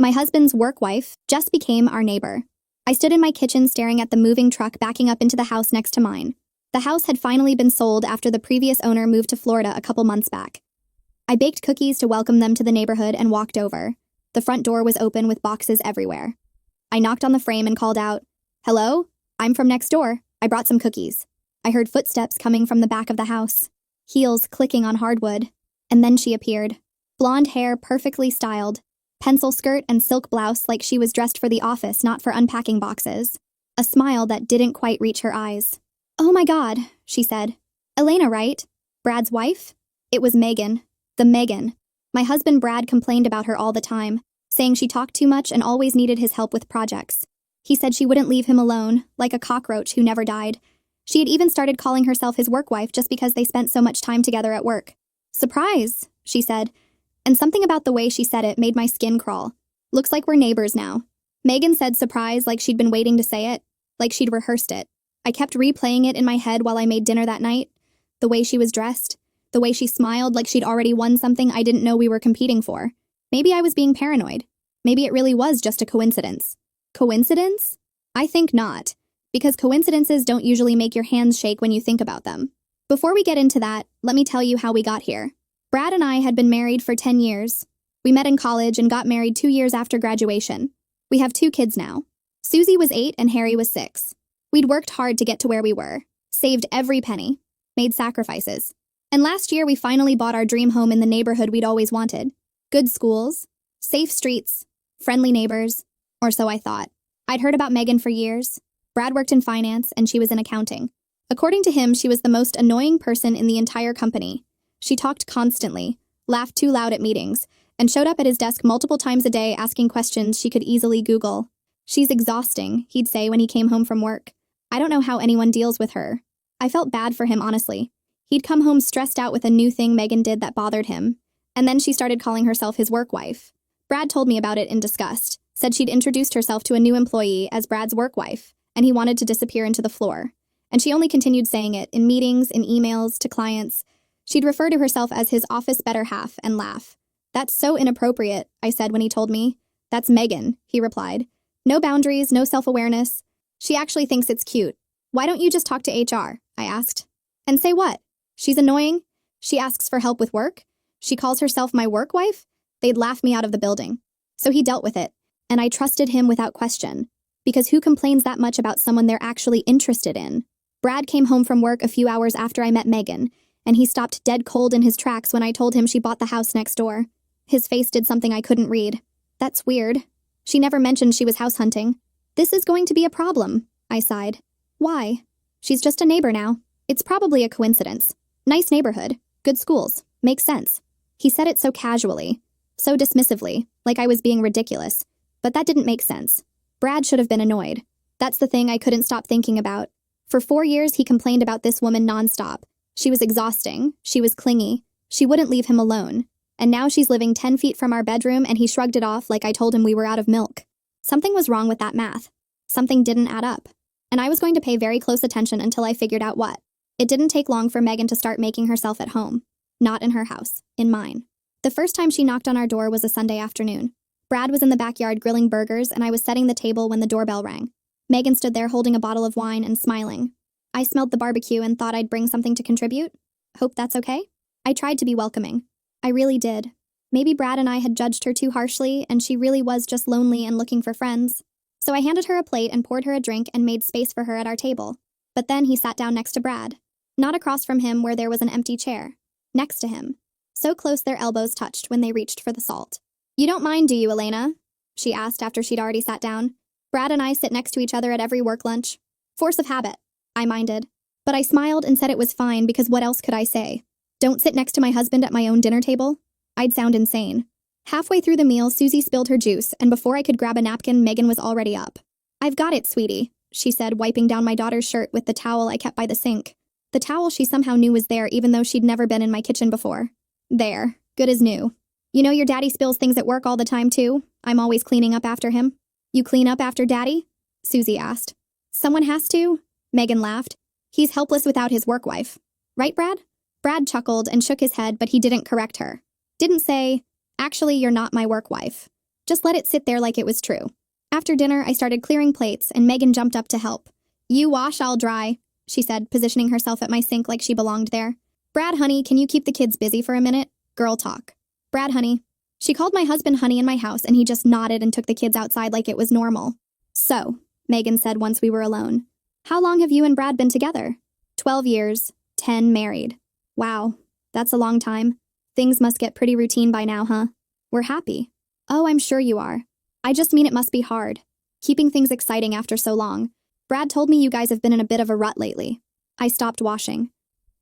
My husband's work wife just became our neighbor. I stood in my kitchen staring at the moving truck backing up into the house next to mine. The house had finally been sold after the previous owner moved to Florida a couple months back. I baked cookies to welcome them to the neighborhood and walked over. The front door was open with boxes everywhere. I knocked on the frame and called out, "Hello? I'm from next door. I brought some cookies." I heard footsteps coming from the back of the house, heels clicking on hardwood, and then she appeared. Blonde hair perfectly styled, pencil skirt and silk blouse like she was dressed for the office, not for unpacking boxes. A smile that didn't quite reach her eyes. "Oh my God," she said. "Elena, right? Brad's wife?" It was Megan. The Megan. My husband Brad complained about her all the time, saying she talked too much and always needed his help with projects. He said she wouldn't leave him alone, like a cockroach who never died. She had even started calling herself his work wife just because they spent so much time together at work. "Surprise," she said, and something about the way she said it made my skin crawl. "Looks like we're neighbors now." Megan said surprise like she'd been waiting to say it, like she'd rehearsed it. I kept replaying it in my head while I made dinner that night. The way she was dressed, the way she smiled like she'd already won something I didn't know we were competing for. Maybe I was being paranoid. Maybe it really was just a coincidence. Coincidence? I think not, because coincidences don't usually make your hands shake when you think about them. Before we get into that, let me tell you how we got here. Brad and I had been married for 10 years. We met in college and got married 2 years after graduation. We have 2 kids now. Susie was 8 and Harry was 6. We'd worked hard to get to where we were, saved every penny, made sacrifices. And last year we finally bought our dream home in the neighborhood we'd always wanted. Good schools, safe streets, friendly neighbors, or so I thought. I'd heard about Megan for years. Brad worked in finance and she was in accounting. According to him, she was the most annoying person in the entire company. She talked constantly, laughed too loud at meetings, and showed up at his desk multiple times a day asking questions she could easily Google. "She's exhausting," he'd say when he came home from work. "I don't know how anyone deals with her." I felt bad for him, honestly. He'd come home stressed out with a new thing Megan did that bothered him. And then she started calling herself his work wife. Brad told me about it in disgust, said she'd introduced herself to a new employee as Brad's work wife, and he wanted to disappear into the floor. And she only continued saying it in meetings, in emails, to clients. She'd refer to herself as his office better half and laugh. "That's so inappropriate," I said when he told me. "That's Megan," he replied. "No boundaries, no self-awareness. She actually thinks it's cute. Why don't you just talk to HR?" I asked. "And say what? She's annoying? She asks for help with work? She calls herself my work wife?" They'd laugh me out of the building. So he dealt with it, and I trusted him without question. Because who complains that much about someone they're actually interested in? Brad came home from work a few hours after I met Megan, and he stopped dead cold in his tracks when I told him she bought the house next door. His face did something I couldn't read. "That's weird. She never mentioned she was house hunting." "This is going to be a problem," I sighed. "Why?" "She's just a neighbor now. It's probably a coincidence. Nice neighborhood, good schools, makes sense." He said it so casually, so dismissively, like I was being ridiculous. But that didn't make sense. Brad should have been annoyed. That's the thing I couldn't stop thinking about. For 4 years he complained about this woman nonstop. She was exhausting, she was clingy, she wouldn't leave him alone. And now she's living 10 feet from our bedroom and he shrugged it off like I told him we were out of milk. Something was wrong with that math. Something didn't add up. And I was going to pay very close attention until I figured out what. It didn't take long for Megan to start making herself at home. Not in her house, in mine. The first time she knocked on our door was a Sunday afternoon. Brad was in the backyard grilling burgers and I was setting the table when the doorbell rang. Megan stood there holding a bottle of wine and smiling. I smelled the barbecue and thought I'd bring something to contribute. Hope that's okay? I tried to be welcoming. I really did. Maybe Brad and I had judged her too harshly and she really was just lonely and looking for friends. So I handed her a plate and poured her a drink and made space for her at our table. But then he sat down next to Brad. Not across from him where there was an empty chair. Next to him. So close their elbows touched when they reached for the salt. "You don't mind, do you, Elena?" she asked after she'd already sat down. "Brad and I sit next to each other at every work lunch. Force of habit," I minded. But I smiled and said it was fine because what else could I say? Don't sit next to my husband at my own dinner table? I'd sound insane. Halfway through the meal, Susie spilled her juice, and before I could grab a napkin, Megan was already up. "I've got it, sweetie," she said, wiping down my daughter's shirt with the towel I kept by the sink. The towel she somehow knew was there even though she'd never been in my kitchen before. "There, good as new. You know your daddy spills things at work all the time too? I'm always cleaning up after him." "You clean up after daddy?" Susie asked. "Someone has to," Megan laughed. "He's helpless without his work wife. Right, Brad?" Brad chuckled and shook his head, but he didn't correct her. Didn't say, "Actually, you're not my work wife." Just let it sit there like it was true. After dinner, I started clearing plates, and Megan jumped up to help. You wash, I'll dry, she said, positioning herself at my sink like she belonged there. Brad, honey, can you keep the kids busy for a minute? Girl talk. Brad, honey. She called my husband honey in my house, and he just nodded and took the kids outside like it was normal. So, Megan said once we were alone, how long have you and Brad been together? 12 years, 10 married. Wow, that's a long time. Things must get pretty routine by now, huh? We're happy. Oh, I'm sure you are. I just mean it must be hard. Keeping things exciting after so long. Brad told me you guys have been in a bit of a rut lately. I stopped washing.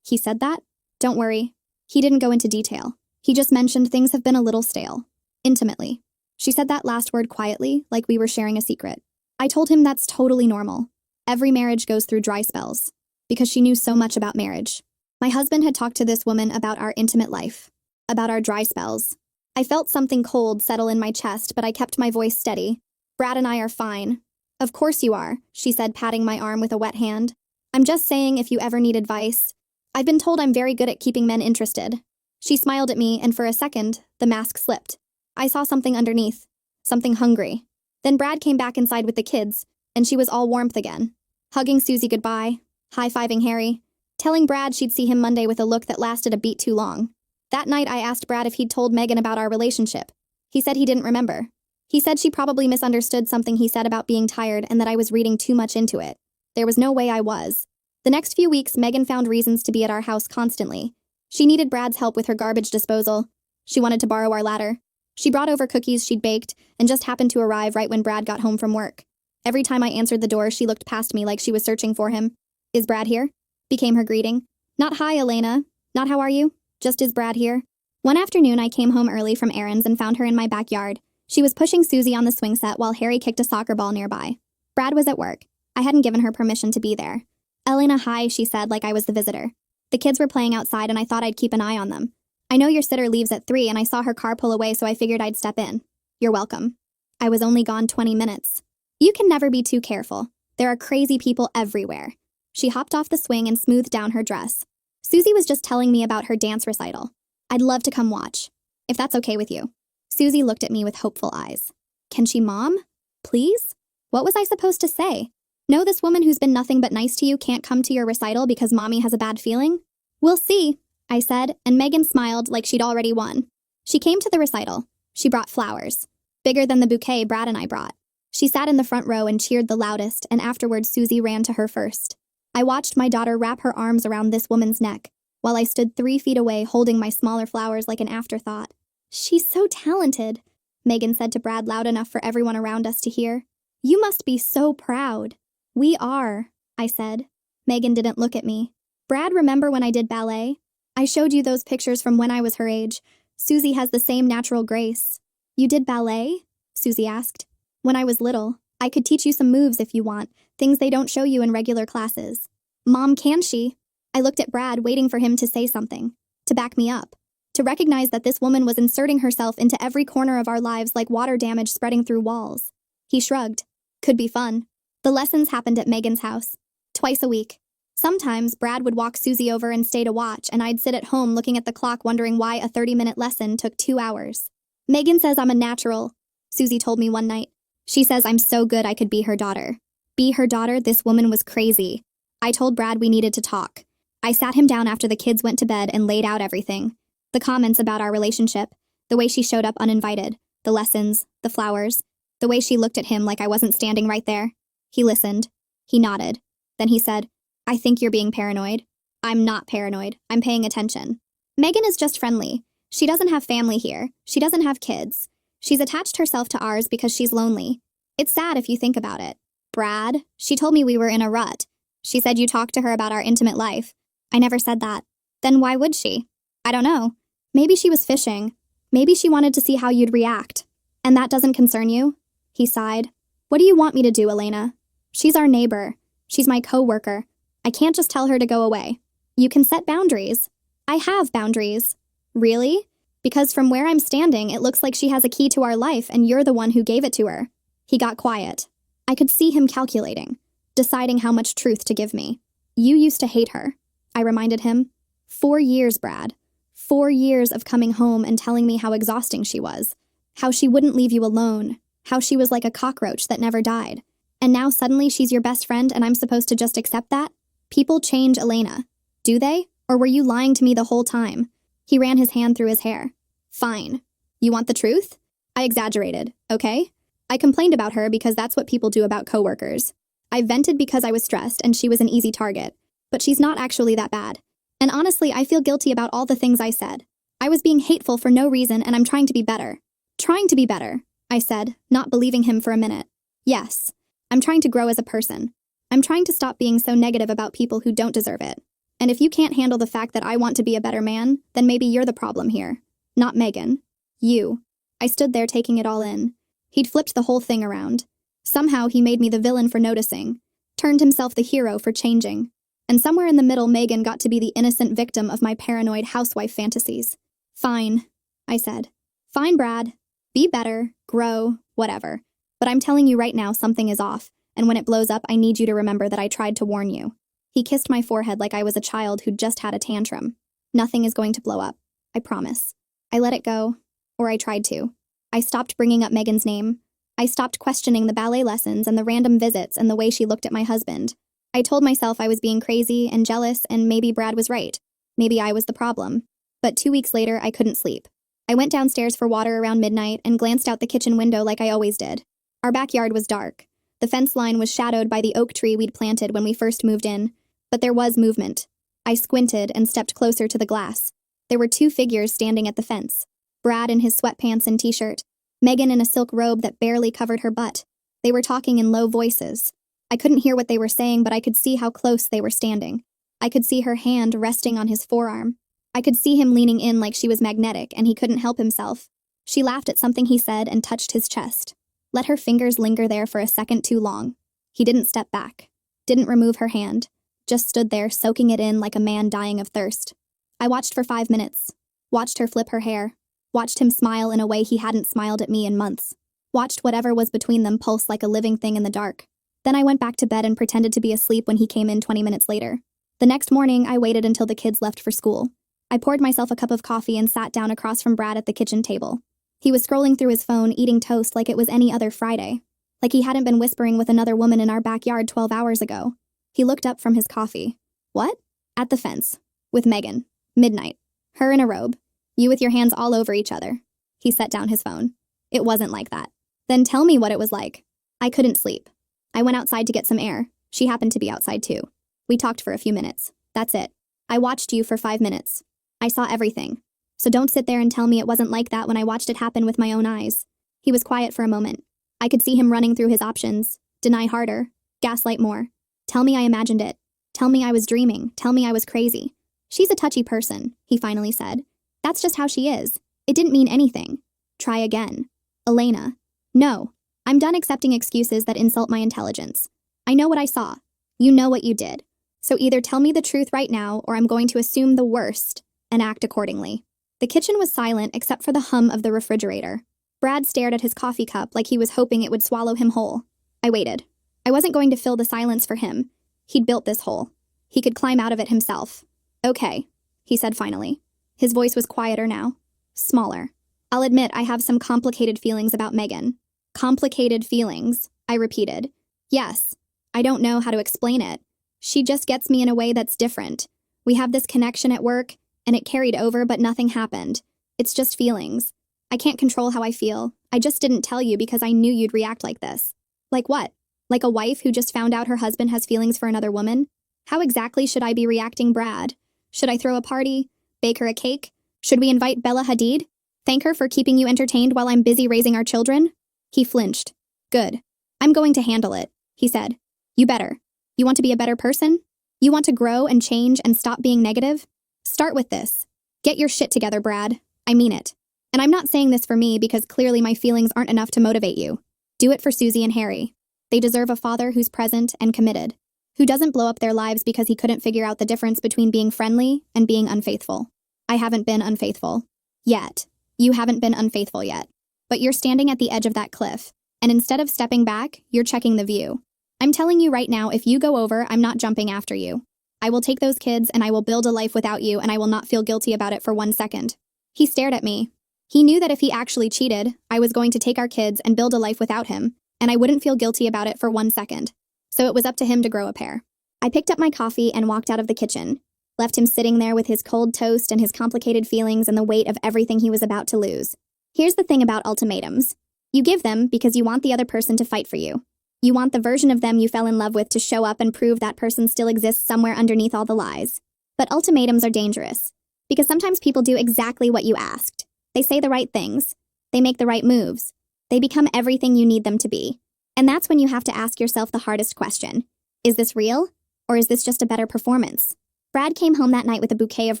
He said that? Don't worry. He didn't go into detail. He just mentioned things have been a little stale. Intimately. She said that last word quietly, like we were sharing a secret. I told him that's totally normal. Every marriage goes through dry spells. Because she knew so much about marriage. My husband had talked to this woman about our intimate life. About our dry spells. I felt something cold settle in my chest, but I kept my voice steady. Brad and I are fine. Of course you are, she said, patting my arm with a wet hand. I'm just saying if you ever need advice. I've been told I'm very good at keeping men interested. She smiled at me, and for a second, the mask slipped. I saw something underneath. Something hungry. Then Brad came back inside with the kids, and she was all warmth again. Hugging Susie goodbye, high-fiving Harry, telling Brad she'd see him Monday with a look that lasted a beat too long. That night I asked Brad if he'd told Megan about our relationship. He said he didn't remember. He said she probably misunderstood something he said about being tired and that I was reading too much into it. There was no way I was. The next few weeks, Megan found reasons to be at our house constantly. She needed Brad's help with her garbage disposal. She wanted to borrow our ladder. She brought over cookies she'd baked and just happened to arrive right when Brad got home from work. Every time I answered the door, she looked past me like she was searching for him. Is Brad here? Became her greeting. Not hi, Elena. Not how are you? Just is Brad here? One afternoon, I came home early from errands and found her in my backyard. She was pushing Susie on the swing set while Harry kicked a soccer ball nearby. Brad was at work. I hadn't given her permission to be there. Elena, hi, she said like I was the visitor. The kids were playing outside and I thought I'd keep an eye on them. I know your sitter leaves at 3 and I saw her car pull away, so I figured I'd step in. You're welcome. I was only gone 20 minutes. You can never be too careful. There are crazy people everywhere. She hopped off the swing and smoothed down her dress. Susie was just telling me about her dance recital. I'd love to come watch. If that's okay with you. Susie looked at me with hopeful eyes. Can she, Mom? Please? What was I supposed to say? No, this woman who's been nothing but nice to you can't come to your recital because Mommy has a bad feeling? We'll see, I said, and Megan smiled like she'd already won. She came to the recital. She brought flowers. Bigger than the bouquet Brad and I brought. She sat in the front row and cheered the loudest, and afterwards Susie ran to her first. I watched my daughter wrap her arms around this woman's neck, while I stood 3 feet away holding my smaller flowers like an afterthought. She's so talented, Megan said to Brad loud enough for everyone around us to hear. You must be so proud. We are, I said. Megan didn't look at me. Brad, remember when I did ballet? I showed you those pictures from when I was her age. Susie has the same natural grace. You did ballet? Susie asked. When I was little, I could teach you some moves if you want, things they don't show you in regular classes. Mom, can she? I looked at Brad, waiting for him to say something, to back me up, to recognize that this woman was inserting herself into every corner of our lives like water damage spreading through walls. He shrugged. Could be fun. The lessons happened at Megan's house, twice a week. Sometimes Brad would walk Susie over and stay to watch, and I'd sit at home looking at the clock wondering why a 30-minute lesson took 2 hours. Megan says I'm a natural, Susie told me one night. She says I'm so good I could be her daughter. Be her daughter? This woman was crazy. I told Brad we needed to talk. I sat him down after the kids went to bed and laid out everything. The comments about our relationship, the way she showed up uninvited, the lessons, the flowers, the way she looked at him like I wasn't standing right there. He listened. He nodded. Then he said, I think you're being paranoid. I'm not paranoid. I'm paying attention. Megan is just friendly. She doesn't have family here. She doesn't have kids. She's attached herself to ours because she's lonely. It's sad if you think about it. Brad, she told me we were in a rut. She said you talked to her about our intimate life. I never said that. Then why would she? I don't know. Maybe she was fishing. Maybe she wanted to see how you'd react. And that doesn't concern you? He sighed. What do you want me to do, Elena? She's our neighbor. She's my co-worker. I can't just tell her to go away. You can set boundaries. I have boundaries. Really? Because from where I'm standing, it looks like she has a key to our life and you're the one who gave it to her. He got quiet. I could see him calculating, deciding how much truth to give me. You used to hate her, I reminded him. 4 years, Brad. 4 years of coming home and telling me how exhausting she was. How she wouldn't leave you alone. How she was like a cockroach that never died. And now suddenly she's your best friend and I'm supposed to just accept that? People change, Elena. Do they? Or were you lying to me the whole time? He ran his hand through his hair. Fine. You want the truth? I exaggerated, okay? I complained about her because that's what people do about coworkers. I vented because I was stressed and she was an easy target. But she's not actually that bad. And honestly, I feel guilty about all the things I said. I was being hateful for no reason and I'm trying to be better. Trying to be better, I said, not believing him for a minute. Yes. I'm trying to grow as a person. I'm trying to stop being so negative about people who don't deserve it. And if you can't handle the fact that I want to be a better man, then maybe you're the problem here. Not Megan. You. I stood there taking it all in. He'd flipped the whole thing around. Somehow he made me the villain for noticing, turned himself the hero for changing. And somewhere in the middle, Megan got to be the innocent victim of my paranoid housewife fantasies. Fine, I said. Fine, Brad. Be better, grow, whatever. But I'm telling you right now something is off, and when it blows up, I need you to remember that I tried to warn you. He kissed my forehead like I was a child who'd just had a tantrum. Nothing is going to blow up. I promise. I let it go. Or I tried to. I stopped bringing up Megan's name. I stopped questioning the ballet lessons and the random visits and the way she looked at my husband. I told myself I was being crazy and jealous and maybe Brad was right. Maybe I was the problem. But 2 weeks later, I couldn't sleep. I went downstairs for water around midnight and glanced out the kitchen window like I always did. Our backyard was dark. The fence line was shadowed by the oak tree we'd planted when we first moved in. But there was movement. I squinted and stepped closer to the glass. There were 2 figures standing at the fence. Brad in his sweatpants and t-shirt. Megan in a silk robe that barely covered her butt. They were talking in low voices. I couldn't hear what they were saying, but I could see how close they were standing. I could see her hand resting on his forearm. I could see him leaning in like she was magnetic and he couldn't help himself. She laughed at something he said and touched his chest. Let her fingers linger there for a second too long. He didn't step back. Didn't remove her hand. Just stood there soaking it in like a man dying of thirst. I watched for 5 minutes. Watched her flip her hair. Watched him smile in a way he hadn't smiled at me in months. Watched whatever was between them pulse like a living thing in the dark. Then I went back to bed and pretended to be asleep when he came in 20 minutes later. The next morning, I waited until the kids left for school. I poured myself a cup of coffee and sat down across from Brad at the kitchen table. He was scrolling through his phone, eating toast like it was any other Friday. Like he hadn't been whispering with another woman in our backyard 12 hours ago. He looked up from his coffee. What? At the fence. With Megan. Midnight. Her in a robe. You with your hands all over each other. He set down his phone. It wasn't like that. Then tell me what it was like. I couldn't sleep. I went outside to get some air. She happened to be outside too. We talked for a few minutes. That's it. I watched you for 5 minutes. I saw everything. So don't sit there and tell me it wasn't like that when I watched it happen with my own eyes. He was quiet for a moment. I could see him running through his options. Deny harder. Gaslight more. Tell me I imagined it. Tell me I was dreaming. Tell me I was crazy. She's a touchy person, he finally said. That's just how she is. It didn't mean anything. Try again. Elena. No. I'm done accepting excuses that insult my intelligence. I know what I saw. You know what you did. So either tell me the truth right now or I'm going to assume the worst and act accordingly. The kitchen was silent except for the hum of the refrigerator. Brad stared at his coffee cup like he was hoping it would swallow him whole. I waited. I wasn't going to fill the silence for him. He'd built this hole. He could climb out of it himself. Okay, he said finally. His voice was quieter now. Smaller. I'll admit I have some complicated feelings about Megan. Complicated feelings, I repeated. Yes. I don't know how to explain it. She just gets me in a way that's different. We have this connection at work, and it carried over, but nothing happened. It's just feelings. I can't control how I feel. I just didn't tell you because I knew you'd react like this. Like what? Like a wife who just found out her husband has feelings for another woman? How exactly should I be reacting, Brad? Should I throw a party? Bake her a cake? Should we invite Bella Hadid? Thank her for keeping you entertained while I'm busy raising our children? He flinched. Good. I'm going to handle it, he said. You better. You want to be a better person? You want to grow and change and stop being negative? Start with this. Get your shit together, Brad. I mean it. And I'm not saying this for me because clearly my feelings aren't enough to motivate you. Do it for Susie and Harry. They deserve a father who's present and committed, who doesn't blow up their lives because he couldn't figure out the difference between being friendly and being unfaithful. I haven't been unfaithful. Yet. You haven't been unfaithful yet. But you're standing at the edge of that cliff, and instead of stepping back, you're checking the view. I'm telling you right now, if you go over, I'm not jumping after you. I will take those kids and I will build a life without you and I will not feel guilty about it for 1 second. He stared at me. He knew that if he actually cheated, I was going to take our kids and build a life without him, and I wouldn't feel guilty about it for 1 second. So it was up to him to grow a pair. I picked up my coffee and walked out of the kitchen, left him sitting there with his cold toast and his complicated feelings and the weight of everything he was about to lose. Here's the thing about ultimatums. You give them because you want the other person to fight for you. You want the version of them you fell in love with to show up and prove that person still exists somewhere underneath all the lies. But ultimatums are dangerous, because sometimes people do exactly what you asked. They say the right things. They make the right moves. They become everything you need them to be. And that's when you have to ask yourself the hardest question. Is this real? Or is this just a better performance? Brad came home that night with a bouquet of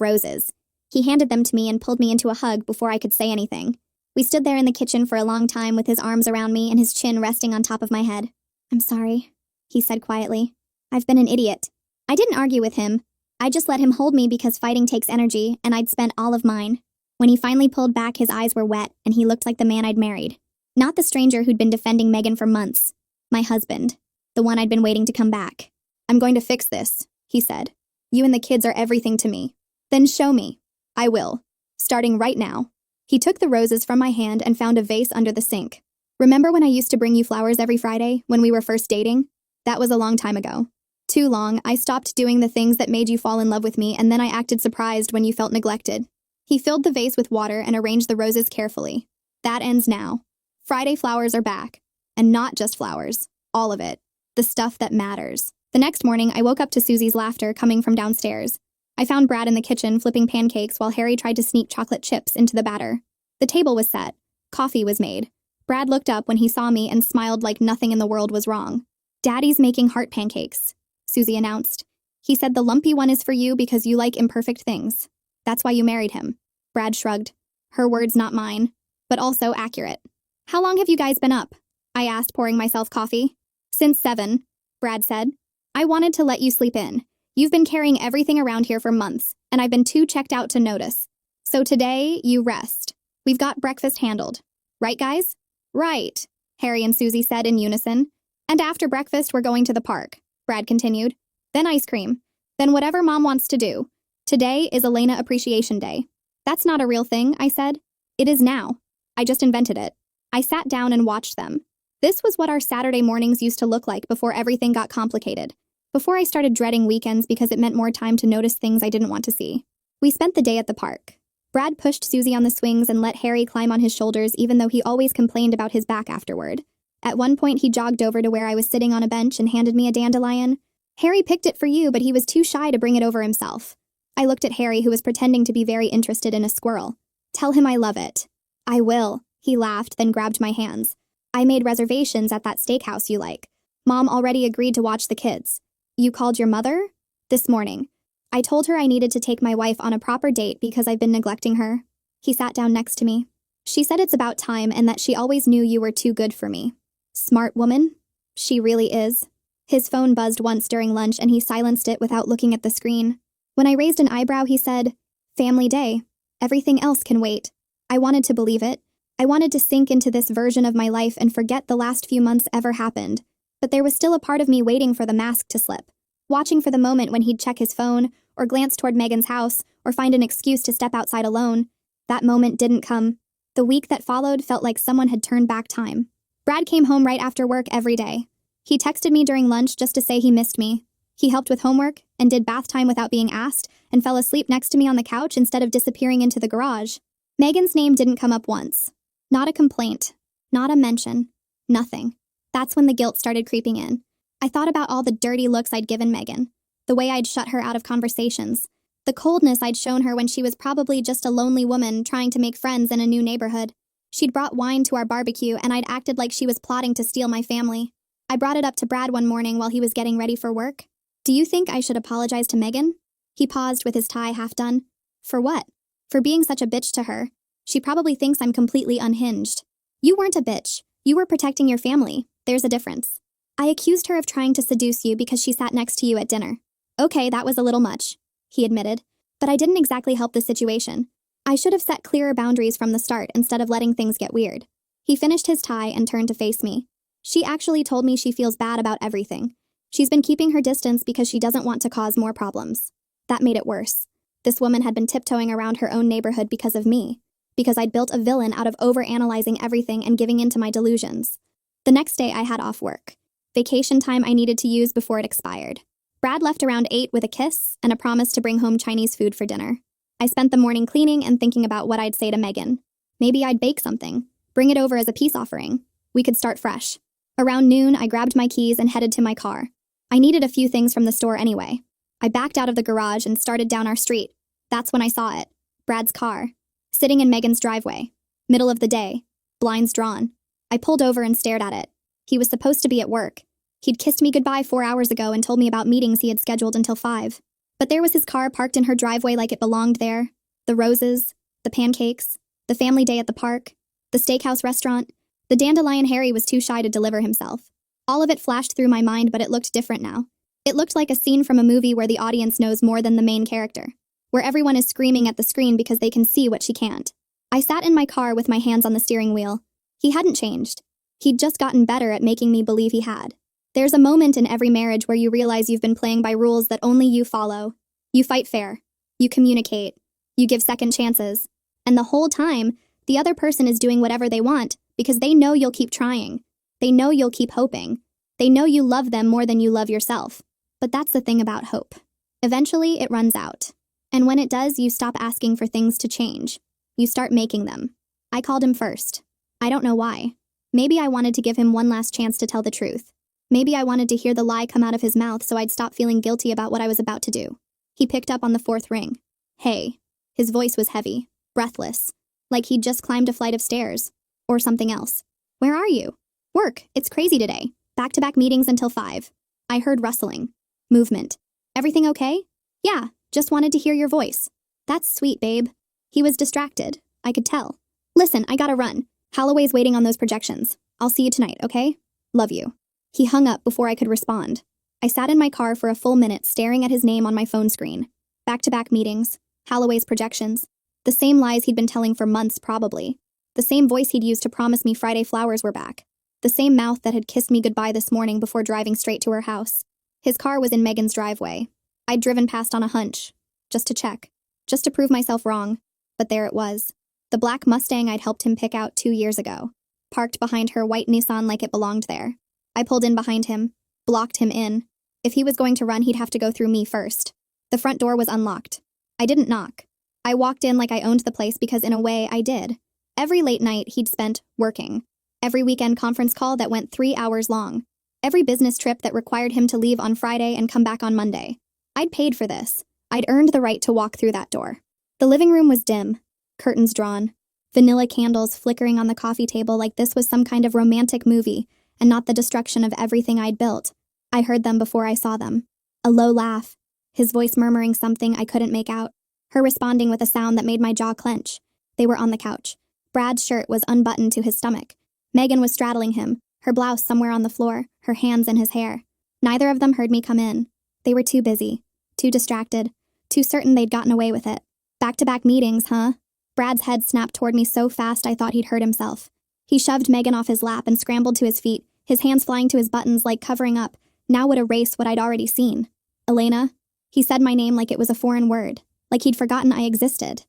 roses. He handed them to me and pulled me into a hug before I could say anything. We stood there in the kitchen for a long time with his arms around me and his chin resting on top of my head. "I'm sorry," he said quietly. "I've been an idiot." I didn't argue with him. I just let him hold me because fighting takes energy, and I'd spent all of mine. When he finally pulled back, his eyes were wet, and he looked like the man I'd married. Not the stranger who'd been defending Megan for months. My husband. The one I'd been waiting to come back. "I'm going to fix this," he said. "You and the kids are everything to me." "Then show me." "I will. Starting right now." He took the roses from my hand and found a vase under the sink. "Remember when I used to bring you flowers every Friday, when we were first dating? That was a long time ago. Too long. I stopped doing the things that made you fall in love with me, and then I acted surprised when you felt neglected." He filled the vase with water and arranged the roses carefully. "That ends now. Friday flowers are back. And not just flowers. All of it. The stuff that matters." The next morning, I woke up to Susie's laughter coming from downstairs. I found Brad in the kitchen flipping pancakes while Harry tried to sneak chocolate chips into the batter. The table was set. Coffee was made. Brad looked up when he saw me and smiled like nothing in the world was wrong. "Daddy's making heart pancakes," Susie announced. "He said the lumpy one is for you because you like imperfect things. That's why you married him." Brad shrugged. Her words, not mine, but also accurate. "How long have you guys been up?" I asked, pouring myself coffee. "Since 7, Brad said. "I wanted to let you sleep in. You've been carrying everything around here for months, and I've been too checked out to notice. So today, you rest. We've got breakfast handled. Right, guys?" "Right," Harry and Susie said in unison. "And after breakfast, we're going to the park," Brad continued. "Then ice cream. Then whatever Mom wants to do. Today is Elena Appreciation Day." "That's not a real thing," I said. "It is now. I just invented it." I sat down and watched them. This was what our Saturday mornings used to look like before everything got complicated. Before I started dreading weekends because it meant more time to notice things I didn't want to see. We spent the day at the park. Brad pushed Susie on the swings and let Harry climb on his shoulders even though he always complained about his back afterward. At one point he jogged over to where I was sitting on a bench and handed me a dandelion. "Harry picked it for you, but he was too shy to bring it over himself." I looked at Harry, who was pretending to be very interested in a squirrel. "Tell him I love it." "I will," he laughed, then grabbed my hands. "I made reservations at that steakhouse you like. Mom already agreed to watch the kids." "You called your mother?" "This morning. I told her I needed to take my wife on a proper date because I've been neglecting her." He sat down next to me. "She said it's about time and that she always knew you were too good for me." "Smart woman." "She really is." His phone buzzed once during lunch and he silenced it without looking at the screen. When I raised an eyebrow, he said, "Family day. Everything else can wait." I wanted to believe it. I wanted to sink into this version of my life and forget the last few months ever happened. But there was still a part of me waiting for the mask to slip, watching for the moment when he'd check his phone, or glance toward Megan's house, or find an excuse to step outside alone. That moment didn't come. The week that followed felt like someone had turned back time. Brad came home right after work every day. He texted me during lunch just to say he missed me. He helped with homework, and did bath time without being asked, and fell asleep next to me on the couch instead of disappearing into the garage. Megan's name didn't come up once. Not a complaint. Not a mention. Nothing. That's when the guilt started creeping in. I thought about all the dirty looks I'd given Megan, the way I'd shut her out of conversations, the coldness I'd shown her when she was probably just a lonely woman trying to make friends in a new neighborhood. She'd brought wine to our barbecue and I'd acted like she was plotting to steal my family. I brought it up to Brad one morning while he was getting ready for work. "Do you think I should apologize to Megan?" He paused with his tie half done. "For what?" "For being such a bitch to her. She probably thinks I'm completely unhinged." "You weren't a bitch. You were protecting your family. There's a difference." "I accused her of trying to seduce you because she sat next to you at dinner." "Okay, that was a little much," he admitted. "But I didn't exactly help the situation. I should have set clearer boundaries from the start instead of letting things get weird." He finished his tie and turned to face me. "She actually told me she feels bad about everything. She's been keeping her distance because she doesn't want to cause more problems." That made it worse. This woman had been tiptoeing around her own neighborhood because of me. because I'd built a villain out of overanalyzing everything and giving in to my delusions. The next day I had off work. Vacation time I needed to use before it expired. Brad left around 8 with a kiss and a promise to bring home Chinese food for dinner. I spent the morning cleaning and thinking about what I'd say to Megan. Maybe I'd bake something, bring it over as a peace offering. We could start fresh. Around noon, I grabbed my keys and headed to my car. I needed a few things from the store anyway. I backed out of the garage and started down our street. That's when I saw it. Brad's car. Sitting in Megan's driveway. Middle of the day. Blinds drawn. I pulled over and stared at it. He was supposed to be at work. He'd kissed me goodbye 4 hours ago and told me about meetings he had scheduled until 5. But there was his car parked in her driveway like it belonged there. The roses, the pancakes, the family day at the park, the steakhouse restaurant. The dandelion Harry was too shy to deliver himself. All of it flashed through my mind, but it looked different now. It looked like a scene from a movie where the audience knows more than the main character, where everyone is screaming at the screen because they can see what she can't. I sat in my car with my hands on the steering wheel. He hadn't changed. He'd just gotten better at making me believe he had. There's a moment in every marriage where you realize you've been playing by rules that only you follow. You fight fair. You communicate. You give second chances. And the whole time, the other person is doing whatever they want because they know you'll keep trying. They know you'll keep hoping. They know you love them more than you love yourself. But that's the thing about hope. Eventually, it runs out. And when it does, you stop asking for things to change. You start making them. I called him first. I don't know why. Maybe I wanted to give him one last chance to tell the truth. Maybe I wanted to hear the lie come out of his mouth so I'd stop feeling guilty about what I was about to do. He picked up on the 4th ring. Hey. His voice was heavy, breathless, like he'd just climbed a flight of stairs. Or something else. Where are you? Work. It's crazy today. Back-to-back meetings until 5. I heard rustling. Movement. Everything okay? Yeah, just wanted to hear your voice. That's sweet, babe. He was distracted. I could tell. Listen, I gotta run. Holloway's waiting on those projections. I'll see you tonight, okay? Love you. He hung up before I could respond. I sat in my car for a full minute staring at his name on my phone screen. Back-to-back meetings. Holloway's projections. The same lies he'd been telling for months, probably. The same voice he'd used to promise me Friday flowers were back. The same mouth that had kissed me goodbye this morning before driving straight to her house. His car was in Megan's driveway. I'd driven past on a hunch. Just to check. Just to prove myself wrong. But there it was. The black Mustang I'd helped him pick out 2 years ago. Parked behind her white Nissan like it belonged there. I pulled in behind him. Blocked him in. If he was going to run, he'd have to go through me first. The front door was unlocked. I didn't knock. I walked in like I owned the place because in a way I did. Every late night he'd spent working. Every weekend conference call that went 3 hours long. Every business trip that required him to leave on Friday and come back on Monday. I'd paid for this. I'd earned the right to walk through that door. The living room was dim. Curtains drawn. Vanilla candles flickering on the coffee table like this was some kind of romantic movie and not the destruction of everything I'd built. I heard them before I saw them. A low laugh. His voice murmuring something I couldn't make out. Her responding with a sound that made my jaw clench. They were on the couch. Brad's shirt was unbuttoned to his stomach. Megan was straddling him, her blouse somewhere on the floor, her hands in his hair. Neither of them heard me come in. They were too busy, too distracted, too certain they'd gotten away with it. Back-to-back meetings, huh? Brad's head snapped toward me so fast I thought he'd hurt himself. He shoved Megan off his lap and scrambled to his feet, his hands flying to his buttons like covering up, now would erase what I'd already seen. Elena? He said my name like it was a foreign word, like he'd forgotten I existed.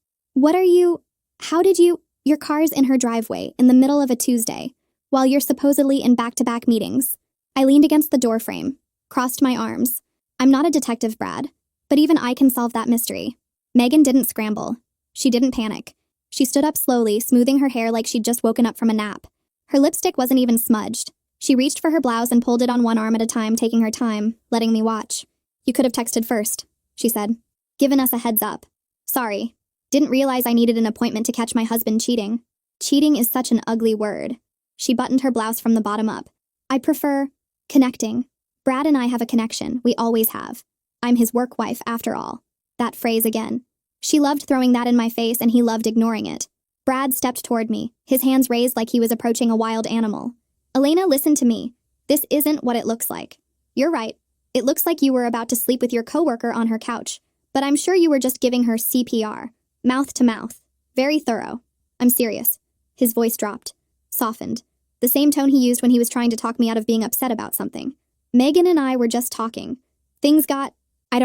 How did you? Your car's in her driveway, in the middle of a Tuesday, while you're supposedly in back-to-back meetings. I leaned against the doorframe, crossed my arms. I'm not a detective, Brad, but even I can solve that mystery. Megan didn't scramble. She didn't panic. She stood up slowly, smoothing her hair like she'd just woken up from a nap. Her lipstick wasn't even smudged. She reached for her blouse and pulled it on one arm at a time, taking her time, letting me watch. You could have texted first, she said. Given us a heads up. Sorry. Didn't realize I needed an appointment to catch my husband cheating. Cheating is such an ugly word. She buttoned her blouse from the bottom up. I prefer connecting. Brad and I have a connection. We always have. I'm his work wife, after all. That phrase again. She loved throwing that in my face and he loved ignoring it. Brad stepped toward me, his hands raised like he was approaching a wild animal. Elena, listen to me. This isn't what it looks like. You're right. It looks like you were about to sleep with your coworker on her couch, but I'm sure you were just giving her CPR. Mouth to mouth. Very thorough. I'm serious. His voice dropped. Softened. The same tone he used when he was trying to talk me out of being upset about something. Megan and I were just talking. Things got out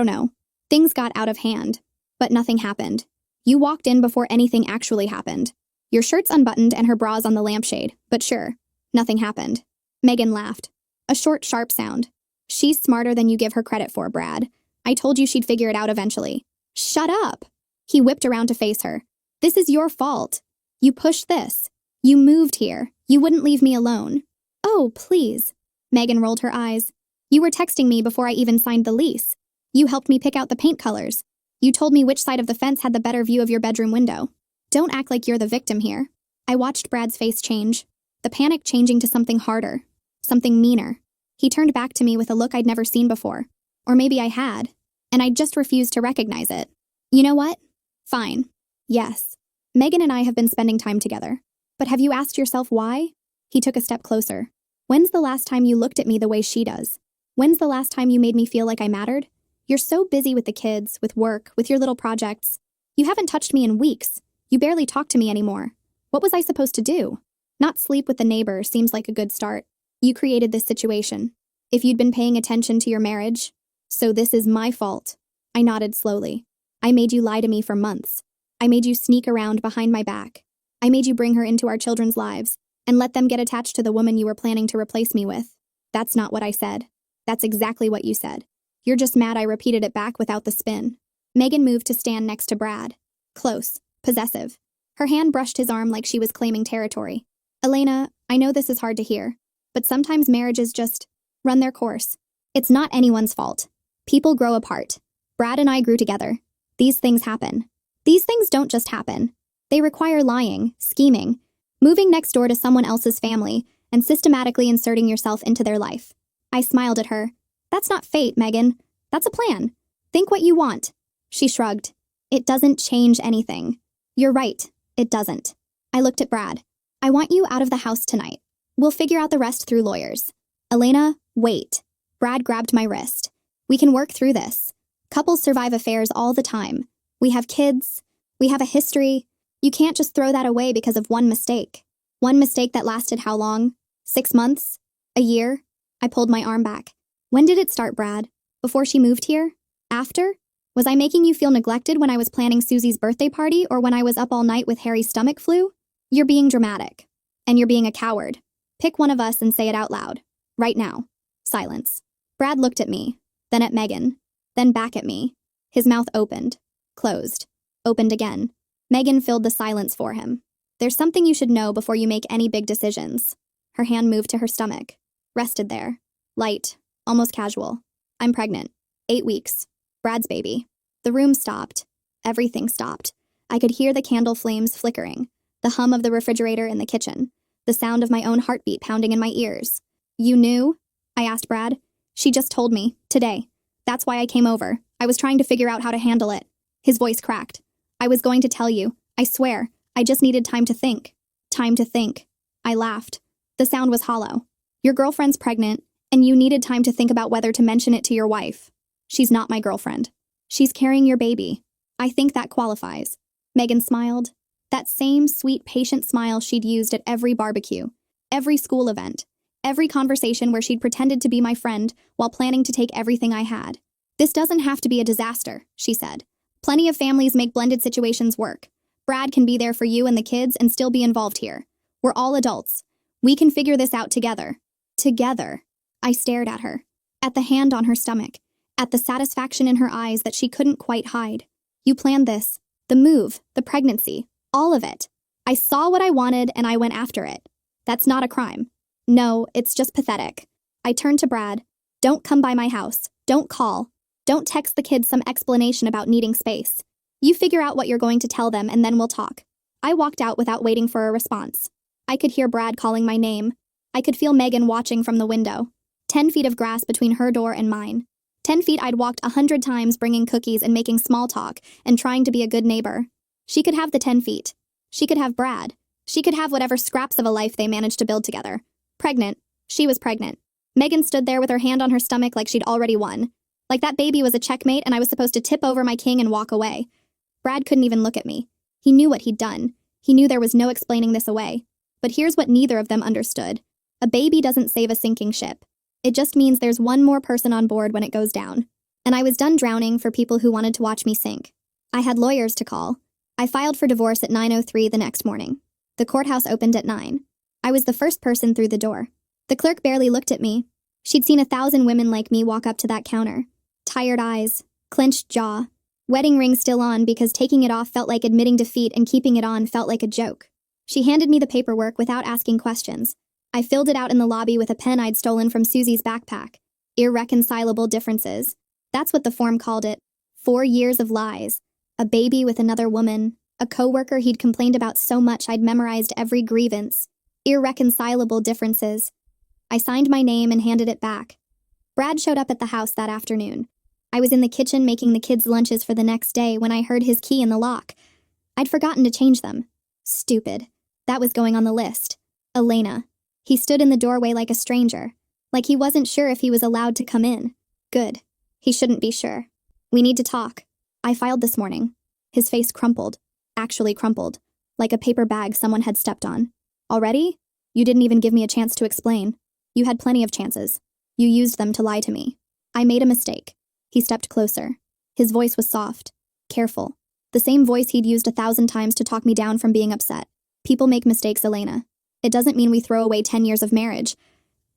of hand. But nothing happened. You walked in before anything actually happened. Your shirt's unbuttoned and her bra's on the lampshade, but sure, nothing happened. Megan laughed. A short, sharp sound. She's smarter than you give her credit for, Brad. I told you she'd figure it out eventually. Shut up! He whipped around to face her. This is your fault. You pushed this. You moved here. You wouldn't leave me alone. Oh, please. Megan rolled her eyes. You were texting me before I even signed the lease. You helped me pick out the paint colors. You told me which side of the fence had the better view of your bedroom window. Don't act like you're the victim here. I watched Brad's face change, the panic changing to something harder, something meaner. He turned back to me with a look I'd never seen before. Or maybe I had, and I just refused to recognize it. You know what? Fine. Yes. Megan and I have been spending time together. But have you asked yourself why? He took a step closer. When's the last time you looked at me the way she does? When's the last time you made me feel like I mattered? You're so busy with the kids, with work, with your little projects. You haven't touched me in weeks. You barely talk to me anymore. What was I supposed to do? Not sleep with the neighbor seems like a good start. You created this situation. If you'd been paying attention to your marriage, so this is my fault. I nodded slowly. I made you lie to me for months. I made you sneak around behind my back. I made you bring her into our children's lives and let them get attached to the woman you were planning to replace me with. That's not what I said. That's exactly what you said. You're just mad I repeated it back without the spin. Megan moved to stand next to Brad. Close. Possessive. Her hand brushed his arm like she was claiming territory. Elena, I know this is hard to hear, but sometimes marriages just run their course. It's not anyone's fault. People grow apart. Brad and I grew together. These things happen. These things don't just happen. They require lying, scheming, moving next door to someone else's family, and systematically inserting yourself into their life. I smiled at her. That's not fate, Megan. That's a plan. Think what you want. She shrugged. It doesn't change anything. You're right. It doesn't. I looked at Brad. I want you out of the house tonight. We'll figure out the rest through lawyers. Elena, wait. Brad grabbed my wrist. We can work through this. Couples survive affairs all the time. We have kids. We have a history. You can't just throw that away because of one mistake. One mistake that lasted how long? 6 months? A year? I pulled my arm back. When did it start, Brad? Before she moved here? After? Was I making you feel neglected when I was planning Susie's birthday party or when I was up all night with Harry's stomach flu? You're being dramatic. And you're being a coward. Pick one of us and say it out loud. Right now. Silence. Brad looked at me, then at Megan, then back at me. His mouth opened, closed, opened again. Megan filled the silence for him. There's something you should know before you make any big decisions. Her hand moved to her stomach, rested there. Light, almost casual. I'm pregnant. 8 weeks. Brad's baby. The room stopped. Everything stopped. I could hear the candle flames flickering, the hum of the refrigerator in the kitchen, the sound of my own heartbeat pounding in my ears. You knew? I asked Brad. She just told me, today. That's why I came over. I was trying to figure out how to handle it. His voice cracked. I was going to tell you. I swear. I just needed time to think. Time to think. I laughed. The sound was hollow. Your girlfriend's pregnant, and you needed time to think about whether to mention it to your wife. She's not my girlfriend. She's carrying your baby. I think that qualifies. Megan smiled. That same sweet, patient smile she'd used at every barbecue, every school event, every conversation where she'd pretended to be my friend while planning to take everything I had. This doesn't have to be a disaster, she said. Plenty of families make blended situations work. Brad can be there for you and the kids and still be involved here. We're all adults. We can figure this out together. Together. I stared at her, at the hand on her stomach, at the satisfaction in her eyes that she couldn't quite hide. You planned this. The move, the pregnancy, all of it. I saw what I wanted and I went after it. That's not a crime. No, it's just pathetic. I turned to Brad. Don't come by my house. Don't call. Don't text the kids some explanation about needing space. You figure out what you're going to tell them and then we'll talk. I walked out without waiting for a response. I could hear Brad calling my name. I could feel Megan watching from the window. 10 feet of grass between her door and mine. 10 feet I'd walked 100 times bringing cookies and making small talk and trying to be a good neighbor. She could have the 10 feet. She could have Brad. She could have whatever scraps of a life they managed to build together. Pregnant. She was pregnant. Megan stood there with her hand on her stomach like she'd already won. Like that baby was a checkmate and I was supposed to tip over my king and walk away. Brad couldn't even look at me. He knew what he'd done. He knew there was no explaining this away. But here's what neither of them understood. A baby doesn't save a sinking ship. It just means there's one more person on board when it goes down. And I was done drowning for people who wanted to watch me sink. I had lawyers to call. I filed for divorce at 9:03 the next morning. The courthouse opened at 9. I was the first person through the door. The clerk barely looked at me. She'd seen 1,000 women like me walk up to that counter. Tired eyes, clenched jaw, wedding ring still on because taking it off felt like admitting defeat and keeping it on felt like a joke. She handed me the paperwork without asking questions. I filled it out in the lobby with a pen I'd stolen from Susie's backpack. Irreconcilable differences. That's what the form called it. 4 years of lies. A baby with another woman. A coworker he'd complained about so much I'd memorized every grievance. Irreconcilable differences. I signed my name and handed it back. Brad showed up at the house that afternoon. I was in the kitchen making the kids' lunches for the next day when I heard his key in the lock. I'd forgotten to change them. Stupid. That was going on the list. Elena. He stood in the doorway like a stranger. Like he wasn't sure if he was allowed to come in. Good. He shouldn't be sure. We need to talk. I filed this morning. His face crumpled. Actually crumpled. Like a paper bag someone had stepped on. Already? You didn't even give me a chance to explain. You had plenty of chances. You used them to lie to me. I made a mistake. He stepped closer. His voice was soft. Careful. The same voice he'd used 1,000 times to talk me down from being upset. People make mistakes, Elena. It doesn't mean we throw away 10 years of marriage.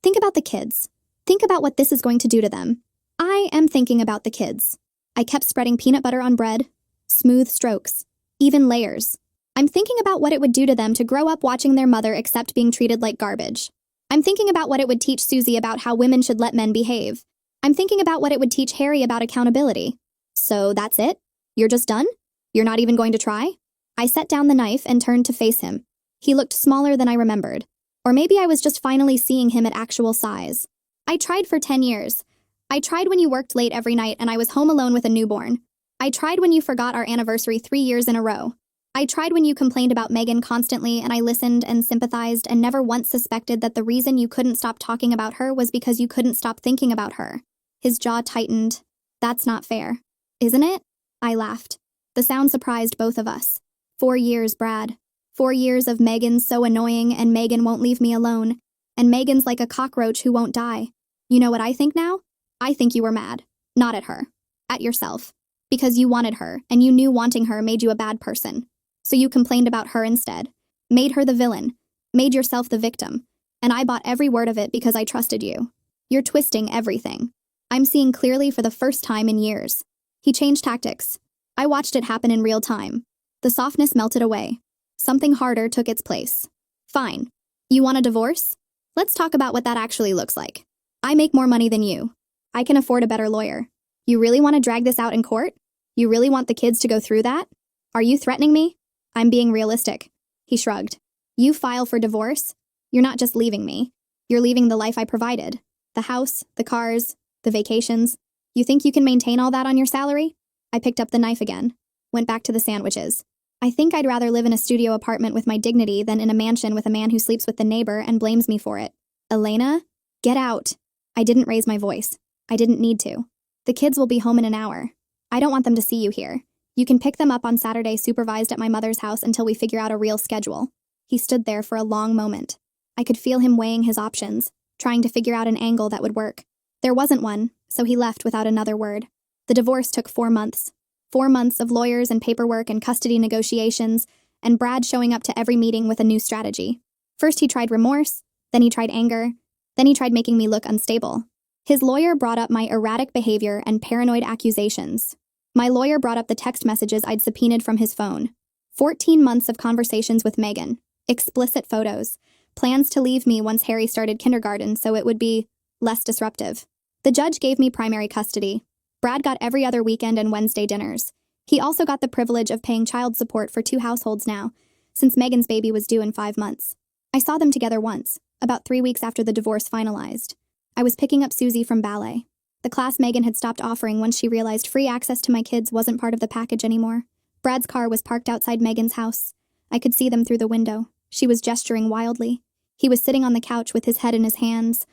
Think about the kids. Think about what this is going to do to them. I am thinking about the kids. I kept spreading peanut butter on bread. Smooth strokes. Even layers. I'm thinking about what it would do to them to grow up watching their mother accept being treated like garbage. I'm thinking about what it would teach Susie about how women should let men behave. I'm thinking about what it would teach Harry about accountability. So that's it? You're just done? You're not even going to try? I set down the knife and turned to face him. He looked smaller than I remembered. Or maybe I was just finally seeing him at actual size. I tried for 10 years. I tried when you worked late every night and I was home alone with a newborn. I tried when you forgot our anniversary 3 years in a row. I tried when you complained about Megan constantly and I listened and sympathized and never once suspected that the reason you couldn't stop talking about her was because you couldn't stop thinking about her. His jaw tightened. That's not fair. Isn't it? I laughed. The sound surprised both of us. 4 years, Brad. 4 years of Megan's so annoying and Megan won't leave me alone. And Megan's like a cockroach who won't die. You know what I think now? I think you were mad. Not at her. At yourself. Because you wanted her, and you knew wanting her made you a bad person. So you complained about her instead. Made her the villain. Made yourself the victim. And I bought every word of it because I trusted you. You're twisting everything. I'm seeing clearly for the first time in years. He changed tactics. I watched it happen in real time. The softness melted away. Something harder took its place. Fine. You want a divorce? Let's talk about what that actually looks like. I make more money than you. I can afford a better lawyer. You really want to drag this out in court? You really want the kids to go through that? Are you threatening me? I'm being realistic. He shrugged. You file for divorce? You're not just leaving me. You're leaving the life I provided. The house, the cars, the vacations. You think you can maintain all that on your salary? I picked up the knife again. Went back to the sandwiches. I think I'd rather live in a studio apartment with my dignity than in a mansion with a man who sleeps with the neighbor and blames me for it. Elena? Get out. I didn't raise my voice. I didn't need to. The kids will be home in an hour. I don't want them to see you here. You can pick them up on Saturday supervised at my mother's house until we figure out a real schedule. He stood there for a long moment. I could feel him weighing his options, trying to figure out an angle that would work. There wasn't one, so he left without another word. The divorce took 4 months. 4 months of lawyers and paperwork and custody negotiations, and Brad showing up to every meeting with a new strategy. First he tried remorse, then he tried anger, then he tried making me look unstable. His lawyer brought up my erratic behavior and paranoid accusations. My lawyer brought up the text messages I'd subpoenaed from his phone. 14 months of conversations with Megan. Explicit photos. Plans to leave me once Harry started kindergarten so it would be less disruptive. The judge gave me primary custody. Brad got every other weekend and Wednesday dinners. He also got the privilege of paying child support for 2 households now, since Megan's baby was due in 5 months. I saw them together once, about 3 weeks after the divorce finalized. I was picking up Susie from ballet. The class Megan had stopped offering once she realized free access to my kids wasn't part of the package anymore. Brad's car was parked outside Megan's house. I could see them through the window. She was gesturing wildly. He was sitting on the couch with his head in his hands.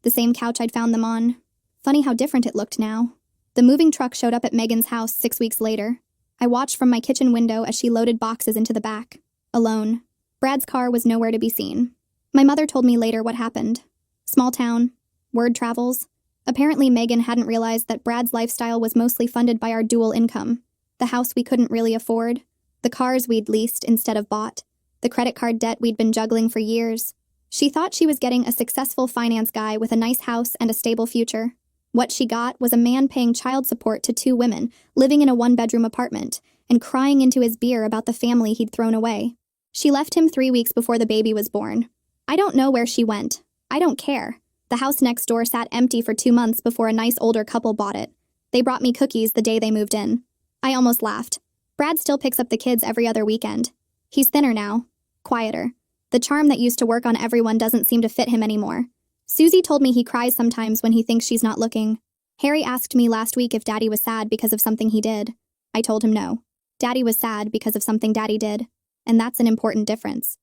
The same couch I'd found them on. Funny how different it looked now. The moving truck showed up at Megan's house 6 weeks later. I watched from my kitchen window as she loaded boxes into the back. Alone. Brad's car was nowhere to be seen. My mother told me later what happened. Small town. Word travels. Apparently Megan hadn't realized that Brad's lifestyle was mostly funded by our dual income. The house we couldn't really afford. The cars we'd leased instead of bought. the credit card debt we'd been juggling for years. She thought she was getting a successful finance guy with a nice house and a stable future. What she got was a man paying child support to 2 women, living in a 1-bedroom apartment, and crying into his beer about the family he'd thrown away. She left him 3 weeks before the baby was born. I don't know where she went. I don't care. The house next door sat empty for 2 months before a nice older couple bought it. They brought me cookies the day they moved in. I almost laughed. Brad still picks up the kids every other weekend. He's thinner now. Quieter. The charm that used to work on everyone doesn't seem to fit him anymore. Susie told me he cries sometimes when he thinks she's not looking. Harry asked me last week if Daddy was sad because of something he did. I told him no. Daddy was sad because of something Daddy did. And that's an important difference.